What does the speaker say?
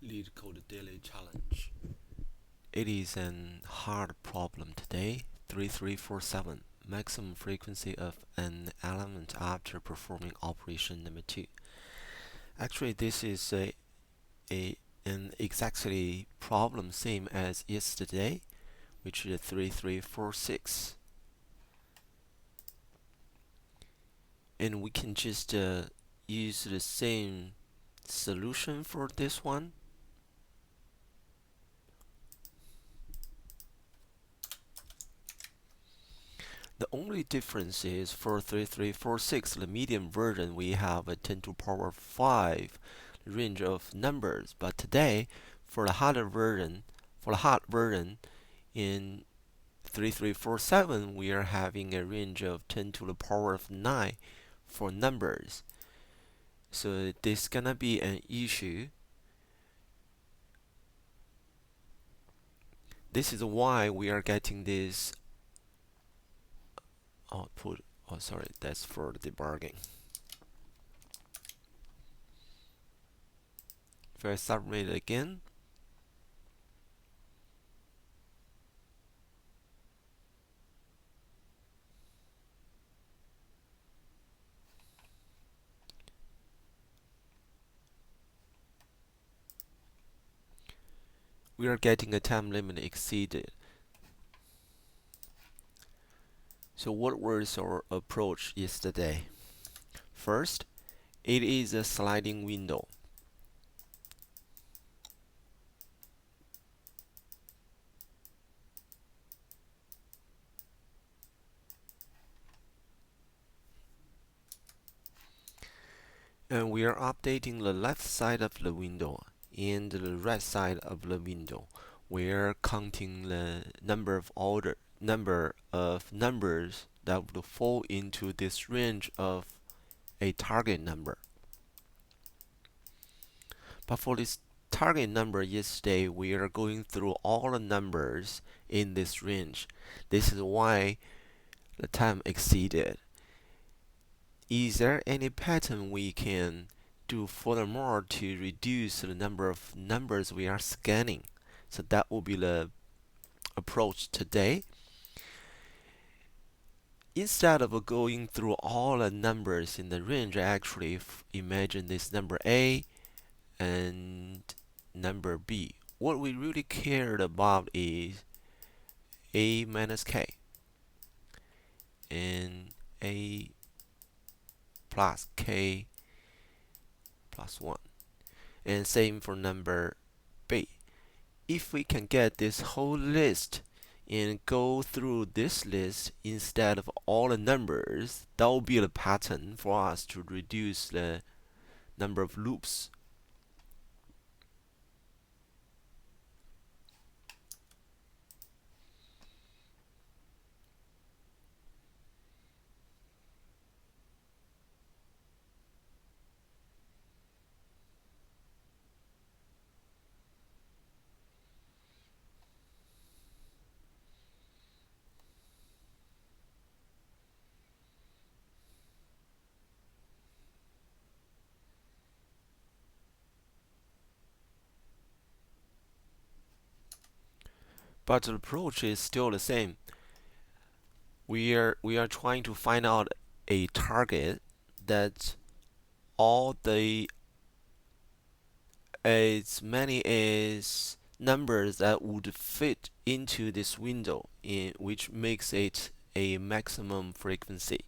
Leetcode daily challenge. It is an hard problem today. 3347. Maximum frequency of an element after performing operation number 2. Actually, this is a an exactly problem same as yesterday, which is 3346. And we can just use the same solution for this one. The only difference is for 3346, the medium version, we have a 10 to the power 5 range of numbers. But today, for the hard version in 3347, we are having a range of 10 to the power of 9 for numbers. So this gonna be an issue. This is why we are getting this output. Oh, sorry, that's for the debugging. If I submit it again, we are getting a time limit exceeded. So what was our approach yesterday? First, it is a sliding window. And we are updating the left side of the window and the right side of the window. We are counting the number of numbers that would fall into this range of a target number. But for this target number yesterday, we are going through all the numbers in this range. This is why the time exceeded. Is there any pattern we can do furthermore to reduce the number of numbers we are scanning? So that will be the approach today. Instead of going through all the numbers in the range, I actually imagine this number A and number B. What we really cared about is A minus K and A plus K plus 1. And same for number B. If we can get this whole list and go through this list instead of all the numbers, that will be the pattern for us to reduce the number of loops. But the approach is still the same. We are trying to find out a target that all the as many as numbers that would fit into this window, which makes it a maximum frequency.